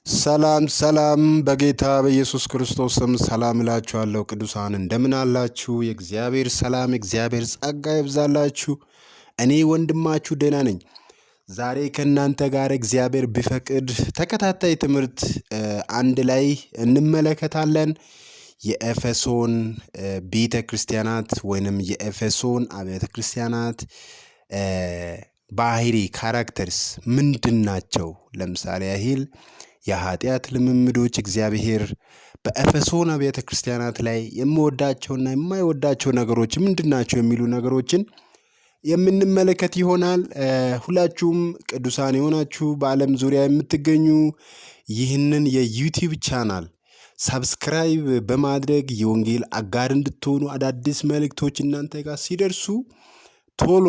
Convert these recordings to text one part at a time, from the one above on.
ሰላም ሰላም በጌታ በኢየሱስ ክርስቶስ ስም ሰላም እላችኋለሁ። ቅዱሳን እንደምን አላችሁ? የእግዚአብሔር ሰላም የእግዚአብሔር ጸጋ ይብዛላችሁ። እኔ ወንድማችሁ ደህና ነኝ። ዛሬ ከእናንተ ጋር እግዚአብሔር ቢፈቅድ ተከታታይ ትምህርት አንድ ላይ እንመለከታለን። የኤፌሶን ቤተ ክርስቲያናት ወይንም የኤፌሶን አብያተ ክርስቲያናት ባህሪ ካራክተርስ ምንድን ናቸው? ለምሳሌ ያህል የኃጢአት ልምምዶች እግዚአብሔር በኤፌሶን አብያተ ክርስቲያናት ላይ የሚወዳቸውና የማይወዳቸው ነገሮች ምንድን ናቸው የሚሉ ነገሮችን የምንመለከት ይሆናል። ሁላችሁም ቅዱሳን የሆናችሁ በዓለም ዙሪያ የምትገኙ ይህንን የዩቲዩብ ቻናል ሰብስክራይብ በማድረግ የወንጌል አጋር እንድትሆኑ አዳዲስ መልእክቶች እናንተ ጋር ሲደርሱ ቶሎ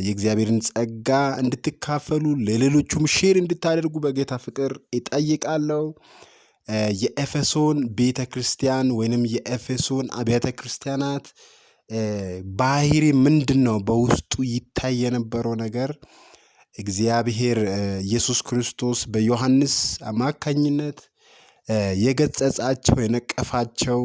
የእግዚአብሔርን ጸጋ እንድትካፈሉ ለሌሎቹም ሼር እንድታደርጉ በጌታ ፍቅር እጠይቃለሁ። የኤፌሶን ቤተ ክርስቲያን ወይንም የኤፌሶን አብያተ ክርስቲያናት ባህሪ ምንድን ነው? በውስጡ ይታይ የነበረው ነገር እግዚአብሔር ኢየሱስ ክርስቶስ በዮሐንስ አማካኝነት የገጸጻቸው የነቀፋቸው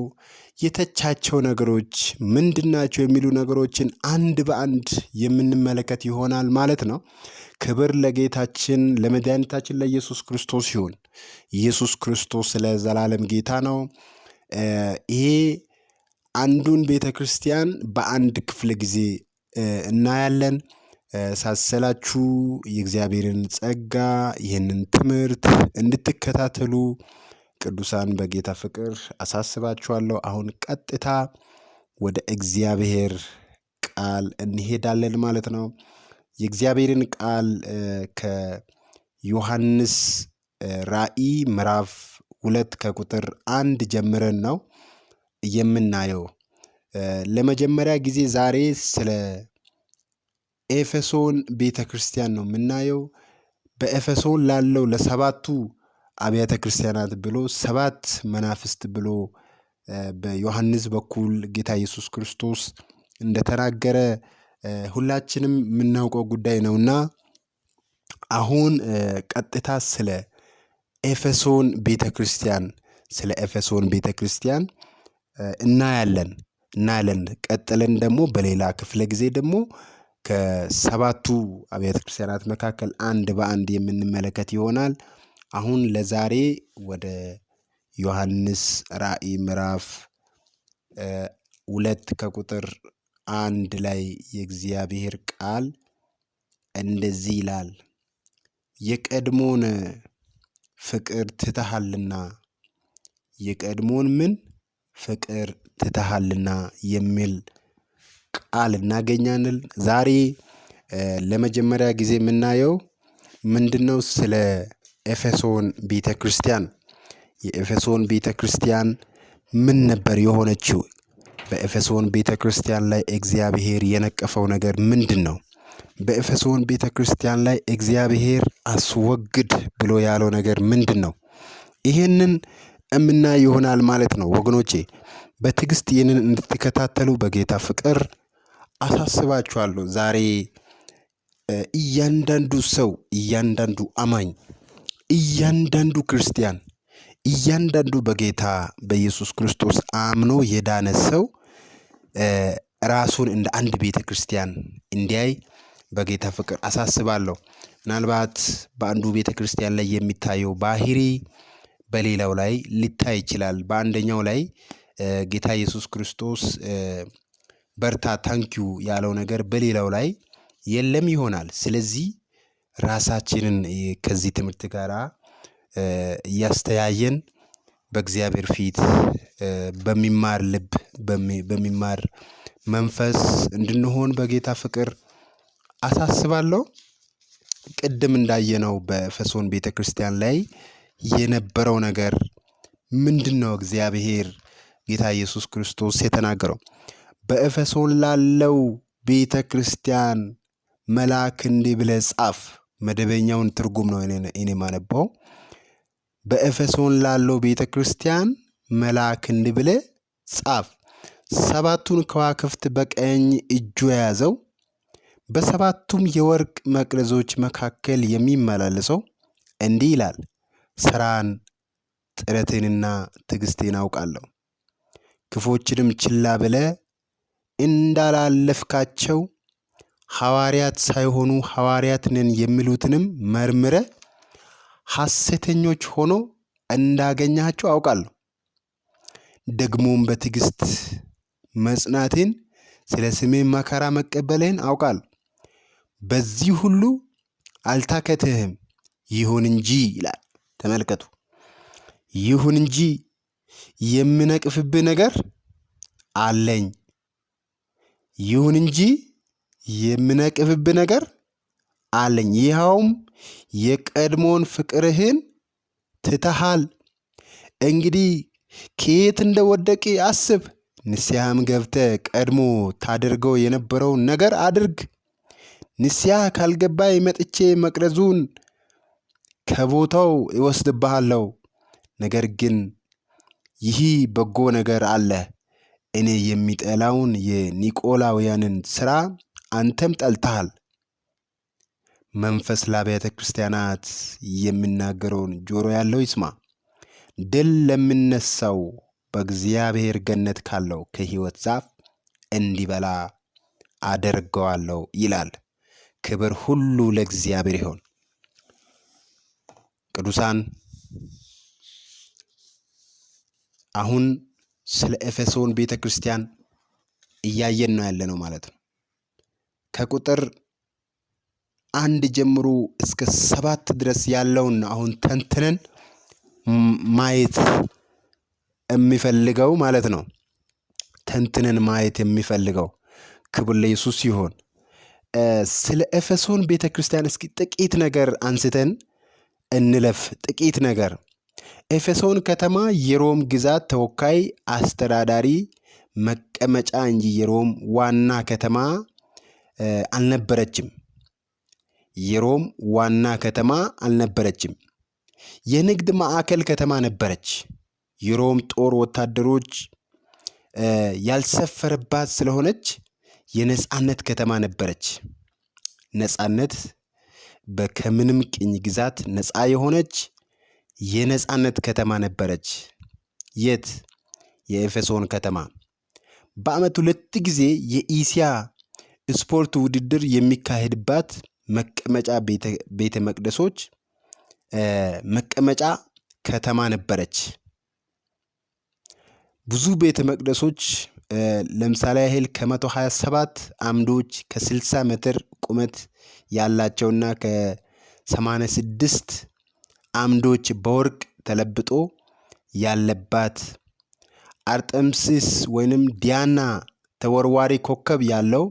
የተቻቸው ነገሮች ምንድናቸው የሚሉ ነገሮችን አንድ በአንድ የምንመለከት ይሆናል ማለት ነው። ክብር ለጌታችን ለመድኃኒታችን ለኢየሱስ ክርስቶስ ይሁን። ኢየሱስ ክርስቶስ ለዘላለም ጌታ ነው። ይሄ አንዱን ቤተ ክርስቲያን በአንድ ክፍለ ጊዜ እናያለን። ሳሰላችሁ የእግዚአብሔርን ጸጋ ይህንን ትምህርት እንድትከታተሉ ቅዱሳን በጌታ ፍቅር አሳስባችኋለሁ። አሁን ቀጥታ ወደ እግዚአብሔር ቃል እንሄዳለን ማለት ነው። የእግዚአብሔርን ቃል ከዮሐንስ ራእይ ምዕራፍ 2 ከቁጥር 1 ጀምረን ነው የምናየው። ለመጀመሪያ ጊዜ ዛሬ ስለ ኤፌሶን ቤተ ክርስቲያን ነው የምናየው። በኤፌሶን ላለው ለሰባቱ አብያተ ክርስቲያናት ብሎ 7 መናፍስት ብሎ በዮሐንስ በኩል ጌታ ኢየሱስ ክርስቶስ እንደተናገረ ሁላችንም የምናውቀው ጉዳይ ነውና አሁን ቀጥታ ስለ ኤፌሶን ቤተክርስቲያን እናያለን። ቀጥለን ደግሞ በሌላ ክፍለ ጊዜ ደግሞ ከሰባቱ አብያተ ክርስቲያናት መካከል አንድ በአንድ የምንመለከት ይሆናል። አሁን ለዛሬ ወደ ዮሐንስ ራእይ ምዕራፍ 2 ከቁጥር 1 ላይ የእግዚአብሔር ቃል እንደዚህ ይላል። የቀድሞን ፍቅር ትተሃልና የቀድሞን ፍቅር ትተሃልና የሚል ቃል እናገኛለን። ዛሬ ለመጀመሪያ ጊዜ የምናየው ምንድነው? ስለ ኤፌሶን ቤተ ክርስቲያን። የኤፌሶን ቤተ ክርስቲያን ምን ነበር የሆነችው? በኤፌሶን ቤተ ክርስቲያን ላይ እግዚአብሔር የነቀፈው ነገር ምንድን ነው? በኤፌሶን ቤተ ክርስቲያን ላይ እግዚአብሔር አስወግድ ብሎ ያለው ነገር ምንድን ነው? ይሄንን እምናይ ይሆናል ማለት ነው። ወገኖቼ በትዕግስት ይህንን እንድትከታተሉ በጌታ ፍቅር አሳስባችኋለሁ። ዛሬ እያንዳንዱ ሰው፣ እያንዳንዱ አማኝ፣ እያንዳንዱ ክርስቲያን፣ እያንዳንዱ በጌታ በኢየሱስ ክርስቶስ አምኖ የዳነ ሰው ራሱን እንደ አንድ ቤተ ክርስቲያን እንዲያይ በጌታ ፍቅር አሳስባለሁ። ምናልባት በአንዱ ቤተ ክርስቲያን ላይ የሚታየው ባህሪ በሌላው ላይ ሊታይ ይችላል። በአንደኛው ላይ ጌታ ኢየሱስ ክርስቶስ በርታ ታንኪዩ ያለው ነገር በሌላው ላይ የለም ይሆናል። ስለዚህ ራሳችንን ከዚህ ትምህርት ጋር እያስተያየን በእግዚአብሔር ፊት በሚማር ልብ በሚማር መንፈስ እንድንሆን በጌታ ፍቅር አሳስባለሁ። ቅድም እንዳየነው በኤፌሶን ቤተ ክርስቲያን ላይ የነበረው ነገር ምንድነው? እግዚአብሔር ጌታ ኢየሱስ ክርስቶስ የተናገረው በኤፌሶን ላለው ቤተ ክርስቲያን መልአክ እንዲህ ብለህ ጻፍ። መደበኛውን ትርጉም ነው እኔ ማነበው። በኤፌሶን ላለው ቤተ ክርስቲያን መልአክ እንዲህ ብለህ ጻፍ። 7ቱን ከዋክብት በቀኝ እጁ የያዘው በሰባቱም የወርቅ መቅረዞች መካከል የሚመላለሰው እንዲህ ይላል፣ ስራን፣ ጥረትንና ትዕግስትን አውቃለሁ። ክፎችንም ችላ ብለህ እንዳላለፍካቸው ሐዋርያት ሳይሆኑ ሐዋርያት ነን የሚሉትንም መርምረህ ሐሰተኞች ሆኖ እንዳገኛቸው አውቃለሁ። ደግሞም በትዕግስት መጽናትን፣ ስለ ስሜ መከራ መቀበልህን አውቃለሁ። በዚህ ሁሉ አልታከትህም። ይሁን እንጂ ይላል። ተመልከቱ። ይሁን እንጂ የምነቅፍብህ ነገር አለኝ። ይሁን እንጂ የምነቅፍብህ ነገር አለኝ። ይኸውም የቀድሞውን ፍቅርህን ትተሃል። እንግዲህ ከየት እንደወደቅ አስብ። ንስሐም ገብተህ ቀድሞ ታደርገው የነበረውን ነገር አድርግ። ንስሐ ካልገባህ መጥቼ መቅረዙን ከቦታው እወስድብሃለሁ። ነገር ግን ይህ በጎ ነገር አለ። እኔ የሚጠላውን የኒቆላውያንን ሥራ አንተም ጠልተሃል። መንፈስ ለአብያተ ክርስቲያናት የሚናገረውን ጆሮ ያለው ይስማ። ድል ለሚነሳው በእግዚአብሔር ገነት ካለው ከሕይወት ዛፍ እንዲበላ አደርገዋለሁ ይላል። ክብር ሁሉ ለእግዚአብሔር ይሁን። ቅዱሳን አሁን ስለ ኤፌሶን ቤተ ክርስቲያን እያየን ነው ያለነው ማለት ነው። ከቁጥር 1 ጀምሮ እስከ 7 ድረስ ያለውን አሁን ተንትነን ማየት የሚፈልገው ማለት ነው። ተንትነን ማየት የሚፈልገው ክብር ለኢየሱስ ይሁን። ስለ ኤፌሶን ቤተ ክርስቲያን እስኪ ጥቂት ነገር አንስተን እንለፍ። ጥቂት ነገር። ኤፌሶን ከተማ የሮም ግዛት ተወካይ አስተዳዳሪ መቀመጫ እንጂ የሮም ዋና ከተማ አልነበረችም። የሮም ዋና ከተማ አልነበረችም። የንግድ ማዕከል ከተማ ነበረች። የሮም ጦር ወታደሮች ያልሰፈረባት ስለሆነች የነጻነት ከተማ ነበረች። ነጻነት ከምንም ቅኝ ግዛት ነጻ የሆነች የነጻነት ከተማ ነበረች። የት? የኤፌሶን ከተማ። በዓመት 2 ጊዜ የኢሲያ ስፖርት ውድድር የሚካሄድባት ቤተ መቅደሶች መቀመጫ ከተማ ነበረች። ብዙ ቤተ መቅደሶች ለምሳሌ ያህል ከ127 አምዶች ከ60 ሜትር ቁመት ያላቸውና ከ86 አምዶች በወርቅ ተለብጦ ያለባት አርጤምሲስ ወይንም ዲያና ተወርዋሪ ኮከብ ያለው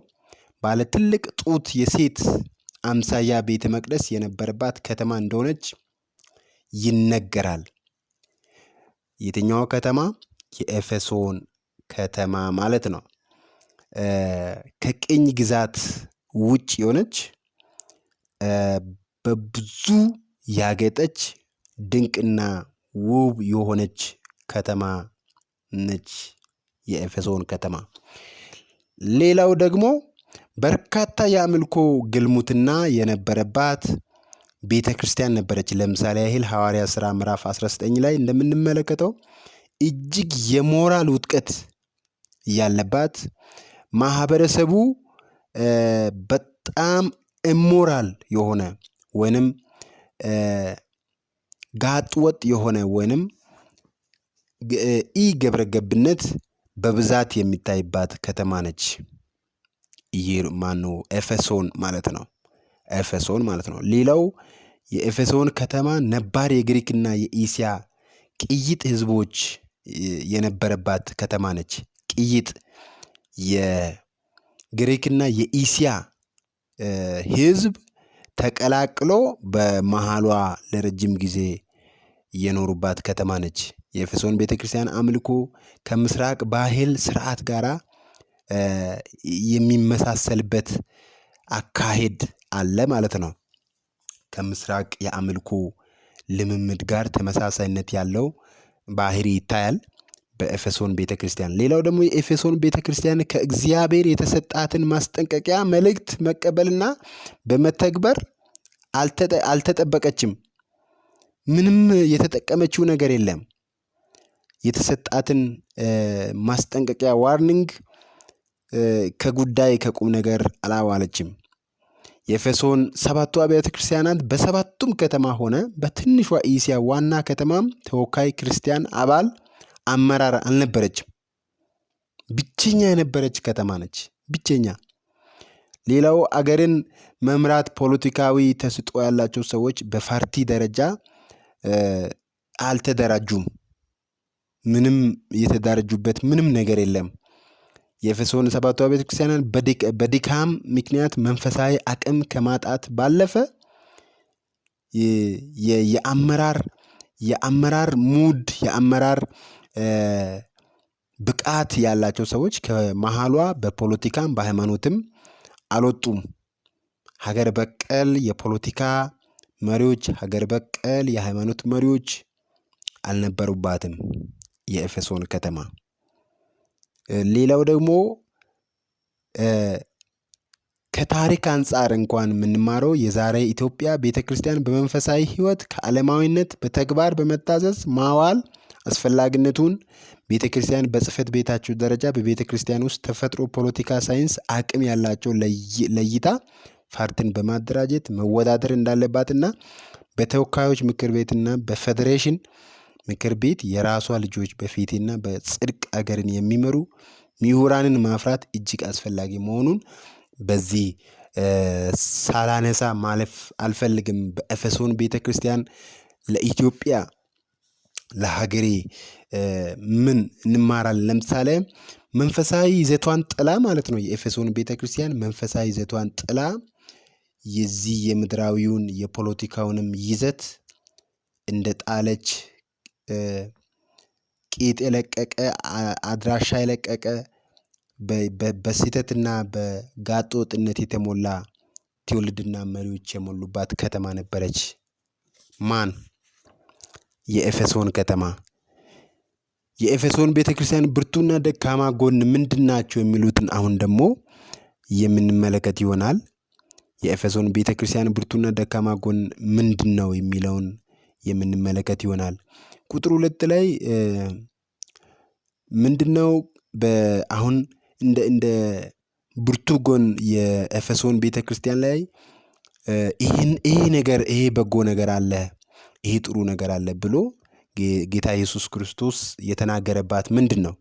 ባለ ትልቅ ጡት የሴት አምሳያ ቤተ መቅደስ የነበረባት ከተማ እንደሆነች ይነገራል። የትኛው ከተማ? የኤፌሶን ከተማ ማለት ነው። ከቅኝ ግዛት ውጭ የሆነች በብዙ ያጌጠች ድንቅና ውብ የሆነች ከተማ ነች የኤፌሶን ከተማ። ሌላው ደግሞ በርካታ የአምልኮ ግልሙትና የነበረባት ቤተ ክርስቲያን ነበረች። ለምሳሌ ያህል ሐዋርያት ሥራ ምዕራፍ 19 ላይ እንደምንመለከተው እጅግ የሞራል ውድቀት ያለባት፣ ማህበረሰቡ በጣም ኢሞራል የሆነ ወይንም ጋጥ ወጥ የሆነ ወይንም ግብረ ገብነት በብዛት የሚታይባት ከተማ ነች። ኤፌሶን ማለት ነው። ኤፌሶን ማለት ነው። ሌላው የኤፌሶን ከተማ ነባር የግሪክና የኢሲያ ቅይጥ ህዝቦች የነበረባት ከተማ ነች። ቅይጥ የግሪክና የኢሲያ ህዝብ ተቀላቅሎ በመሃሏ ለረጅም ጊዜ የኖሩባት ከተማ ነች። የኤፌሶን ቤተክርስቲያን አምልኮ ከምስራቅ ባህል ስርዓት ጋራ የሚመሳሰልበት አካሄድ አለ ማለት ነው። ከምስራቅ የአምልኮ ልምምድ ጋር ተመሳሳይነት ያለው ባህሪ ይታያል በኤፌሶን ቤተክርስቲያን። ሌላው ደግሞ የኤፌሶን ቤተክርስቲያን ከእግዚአብሔር የተሰጣትን ማስጠንቀቂያ መልእክት መቀበልና በመተግበር አልተጠበቀችም። ምንም የተጠቀመችው ነገር የለም። የተሰጣትን ማስጠንቀቂያ ዋርኒንግ ከጉዳይ ከቁም ነገር አላዋለችም። የኤፌሶን 7ቱ አብያተ ክርስቲያናት በሰባቱም ከተማ ሆነ በትንሿ እስያ ዋና ከተማም ተወካይ ክርስቲያን አባል አመራር አልነበረችም። ብቸኛ የነበረች ከተማ ነች። ብቸኛ። ሌላው አገርን መምራት ፖለቲካዊ ተስጦ ያላቸው ሰዎች በፓርቲ ደረጃ አልተደራጁም። ምንም የተደራጁበት ምንም ነገር የለም። የኤፌሶን 7ቱ አብያተ ክርስቲያናት በድካም ምክንያት መንፈሳዊ አቅም ከማጣት ባለፈ የአመራር ሙድ የአመራር ብቃት ያላቸው ሰዎች ከመሃሏ በፖለቲካም በሃይማኖትም አልወጡም። ሀገር በቀል የፖለቲካ መሪዎች፣ ሀገር በቀል የሃይማኖት መሪዎች አልነበሩባትም የኤፌሶን ከተማ። ሌላው ደግሞ ከታሪክ አንፃር እንኳን የምንማረው የዛሬ ኢትዮጵያ ቤተክርስቲያን በመንፈሳዊ ሕይወት ከዓለማዊነት በተግባር በመታዘዝ ማዋል አስፈላጊነቱን ቤተክርስቲያን በጽሕፈት ቤታቸው ደረጃ በቤተክርስቲያን ውስጥ ተፈጥሮ ፖለቲካ ሳይንስ አቅም ያላቸው ለይታ ፓርቲን በማደራጀት መወዳደር እንዳለባትና በተወካዮች ምክር ቤትና በፌዴሬሽን ምክር ቤት የራሷ ልጆች በፊትና በጽድቅ አገርን የሚመሩ ምሁራንን ማፍራት እጅግ አስፈላጊ መሆኑን በዚህ ሳላነሳ ማለፍ አልፈልግም። በኤፌሶን ቤተክርስቲያን ለኢትዮጵያ ለሀገሬ ምን እንማራለን? ለምሳሌ መንፈሳዊ ይዘቷን ጥላ ማለት ነው። የኤፌሶን ቤተክርስቲያን መንፈሳዊ ይዘቷን ጥላ የዚህ የምድራዊውን የፖለቲካውንም ይዘት እንደ ጣለች ቂጥ የለቀቀ አድራሻ የለቀቀ በስህተትና በጋጠወጥነት የተሞላ ትውልድና መሪዎች የሞሉባት ከተማ ነበረች። ማን? የኤፌሶን ከተማ። የኤፌሶን ቤተክርስቲያን ብርቱና ደካማ ጎን ምንድናቸው የሚሉትን አሁን ደግሞ የምንመለከት ይሆናል። የኤፌሶን ቤተክርስቲያን ብርቱና ደካማ ጎን ምንድነው የሚለውን የምንመለከት ይሆናል። ቁጥር 2 ላይ ምንድነው አሁን እንደ ብርቱ ጎን የኤፌሶን ቤተክርስቲያን ላይ ይሄ በጎ ነገር አለ፣ ይሄ ጥሩ ነገር አለ ብሎ ጌታ ኢየሱስ ክርስቶስ የተናገረባት ምንድነው?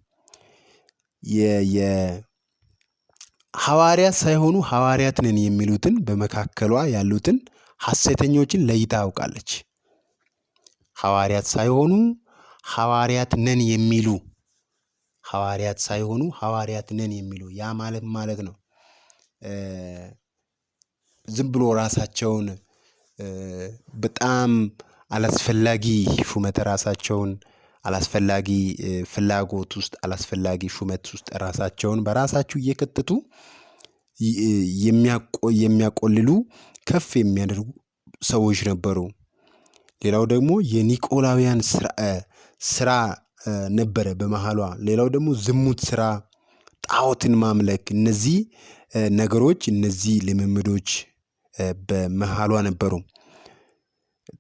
ሐዋርያት ሳይሆኑ ሐዋርያት ነን የሚሉትን በመካከሏ ያሉትን ሐሰተኞችን ለይታ አውቃለች። ሐዋርያት ሳይሆኑ ሐዋርያት ነን የሚሉ ሐዋርያት ሳይሆኑ ሐዋርያት ነን የሚሉ ያ ማለት ነው ዝም ብሎ ራሳቸውን በጣም አላስፈላጊ ሹመት ራሳቸውን አላስፈላጊ ፍላጎት ውስጥ አላስፈላጊ ሹመት ውስጥ ራሳቸውን በራሳቸው እየከተቱ የሚያቆልሉ ከፍ የሚያደርጉ ሰዎች ነበሩ። ሌላው ደግሞ የኒቆላውያን ስራ ነበረ በመሃሏ። ሌላው ደግሞ ዝሙት ስራ፣ ጣዖትን ማምለክ፣ እነዚህ ነገሮች እነዚህ ልምምዶች በመሃሏ ነበሩ።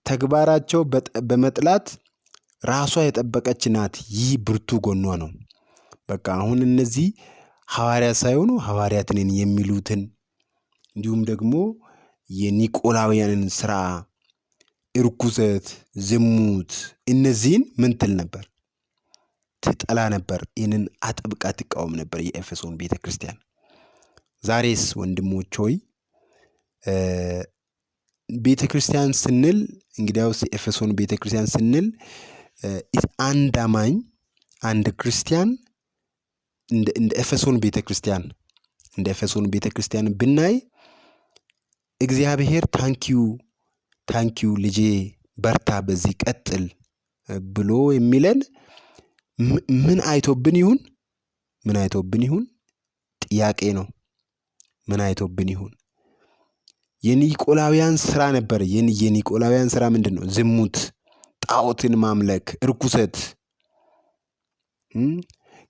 ተግባራቸው በመጥላት ራሷ የጠበቀች ናት። ይህ ብርቱ ጎኗ ነው። በቃ አሁን እነዚህ ሐዋርያት ሳይሆኑ ሐዋርያት ነን የሚሉትን እንዲሁም ደግሞ የኒቆላውያንን ስራ፣ እርኩሰት፣ ዝሙት እነዚህን ምን ትል ነበር? ትጠላ ነበር። ይህንን አጥብቃ ትቃወም ነበር የኤፌሶን ቤተክርስቲያን። ዛሬስ ወንድሞች ሆይ ቤተክርስቲያን ስንል እንግዲያውስ የኤፌሶን ቤተክርስቲያን ስንል አንድ አማኝ አንድ ክርስቲያን እንደ ኤፌሶን ቤተክርስቲያን ብናይ እግዚአብሔር ታንኪዩ ልጄ በርታ፣ በዚህ ቀጥል ብሎ የሚለን ምን አይቶብን ይሁን ጥያቄ ነው። ምን አይቶብን ይሁን? የኒቆላውያን ስራ ነበር። የኒቆላውያን ስራ ምንድነው? ዝሙት፣ ጣዖትን ማምለክ፣ እርኩሰት፣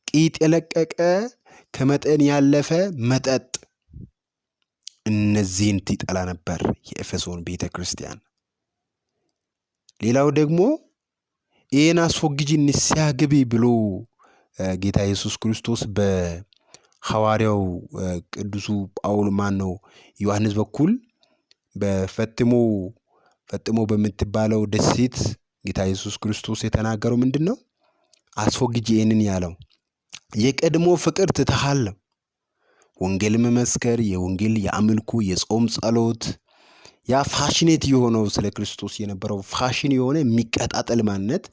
ቂጥ የለቀቀ ከመጠን ያለፈ መጠጥ፣ እነዚህን ትጠላ ነበር የኤፌሶን ቤተክርስቲያን። ሌላው ደግሞ ይህን አስወግጂ ንስሐ ግቢ ብሎ ጌታ ኢየሱስ ክርስቶስ በሐዋርያው ቅዱሱ ዮሐንስ በኩል ፈጥሞ በምትባለው ደሴት ጌታ ኢየሱስ ክርስቶስ የተናገረው ምንድነው? አስወግጂ ይህንን ያለው የቀድሞ ፍቅር ትተሃል። ወንጌል መመስከር፣ የወንጌል የአምልኮ የጾም ጸሎት፣ ያ ፋሽኔት የሆነው ስለ ክርስቶስ የነበረው ፋሽን የሆነ የሚቀጣጠል ማንነት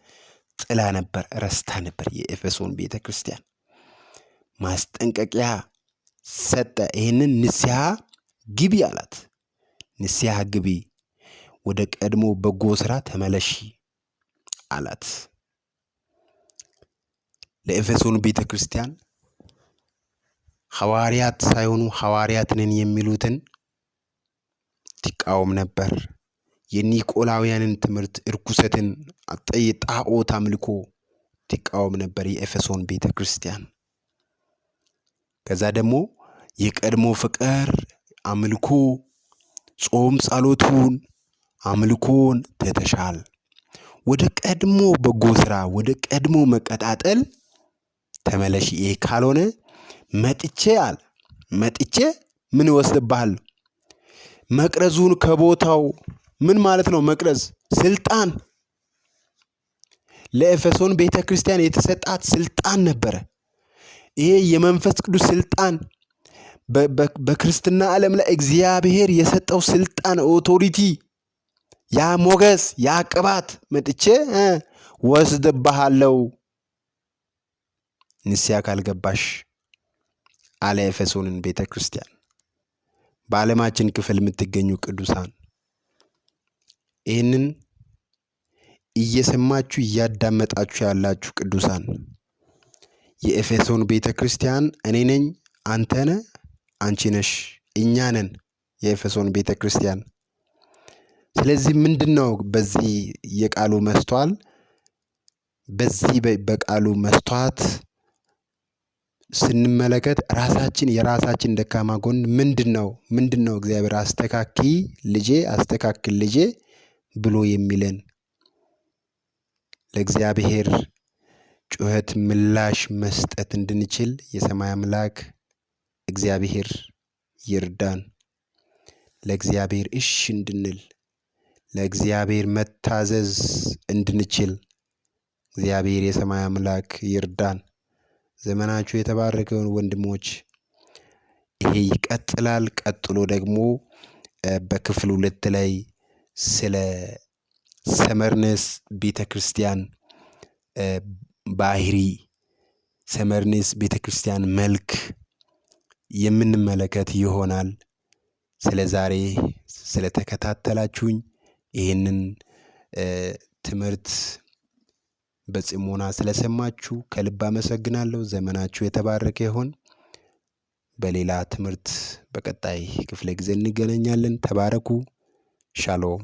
ጥላ ነበር፣ ረስታ ነበር። የኤፌሶን ቤተክርስቲያን ማስጠንቀቂያ ሰጠ። ይህንን ንስሐ ግቢ አላት። ንስሐ ግቢ፣ ወደ ቀድሞ በጎ ስራ ተመለሺ አላት። ለኤፌሶን ቤተክርስቲያን ሐዋርያት ሳይሆኑ ሐዋርያት ነን የሚሉትን ትቃወም ነበር። የኒቆላውያንን ትምህርት፣ እርኩሰትን፣ ጣዖት አምልኮ ትቃወም ነበር የኤፌሶን ቤተክርስቲያን። ከዛ ደግሞ የቀድሞ ፍቅር፣ አምልኮ፣ ጾም ጸሎቱን፣ አምልኮን ትተሻል። ወደ ቀድሞ በጎ ስራ፣ ወደ ቀድሞ መቀጣጠል ተመለሺ። ይሄ ካልሆነ መጥቼ ምን ወስድብሃል? መቅረዙን ከቦታው። ምን ማለት ነው መቅረዝ? ስልጣን። ለኤፌሶን ቤተክርስቲያን የተሰጣት ስልጣን ነበረ። ይሄ የመንፈስ ቅዱስ ስልጣን፣ በክርስትና ዓለም ላይ እግዚአብሔር የሰጠው ስልጣን፣ ኦቶሪቲ፣ ያ ሞገስ፣ ያ ቅባት መጥቼ ወስድብሃለሁ ንስሐ ካልገባሽ አለ ኤፌሶንን ቤተክርስቲያን። በዓለማችን ክፍል የምትገኙ ቅዱሳን ይህንን እየሰማችሁ እያዳመጣችሁ ያላችሁ ቅዱሳን፣ የኤፌሶን ቤተክርስቲያን እኔ ነኝ፣ አንተ ነህ፣ አንቺ ነሽ፣ እኛ ነን የኤፌሶን ቤተክርስቲያን። ስለዚህ ምንድነው በዚህ የቃሉ መስተዋል፣ በዚህ በቃሉ መስተዋት ስንመለከት የራሳችን ደካማ ጎን ምንድነው እግዚአብሔር አስተካክል ልጄ ብሎ የሚለን? ለእግዚአብሔር ጩኸት ምላሽ መስጠት እንድንችል የሰማይ አምላክ እግዚአብሔር ይርዳን። ለእግዚአብሔር እሺ እንድንል፣ ለእግዚአብሔር መታዘዝ እንድንችል እግዚአብሔር የሰማይ አምላክ ይርዳን። ዘመናችሁ የተባረከውን ወንድሞች፣ ይሄ ይቀጥላል። ቀጥሎ ደግሞ በክፍል 2 ላይ ስለ ሰመርኔስ ቤተክርስቲያን ባህሪ፣ ሰመርኔስ ቤተክርስቲያን መልክ የምንመለከት ይሆናል። ስለዛሬ ስለተከታተላችሁኝ ይህንን ትምህርት በጽሞና ስለሰማችሁ ከልብ አመሰግናለሁ። ዘመናችሁ የተባረከ ይሁን። በሌላ ትምህርት በቀጣይ ክፍለ ጊዜ እንገናኛለን። ተባረኩ። ሻሎም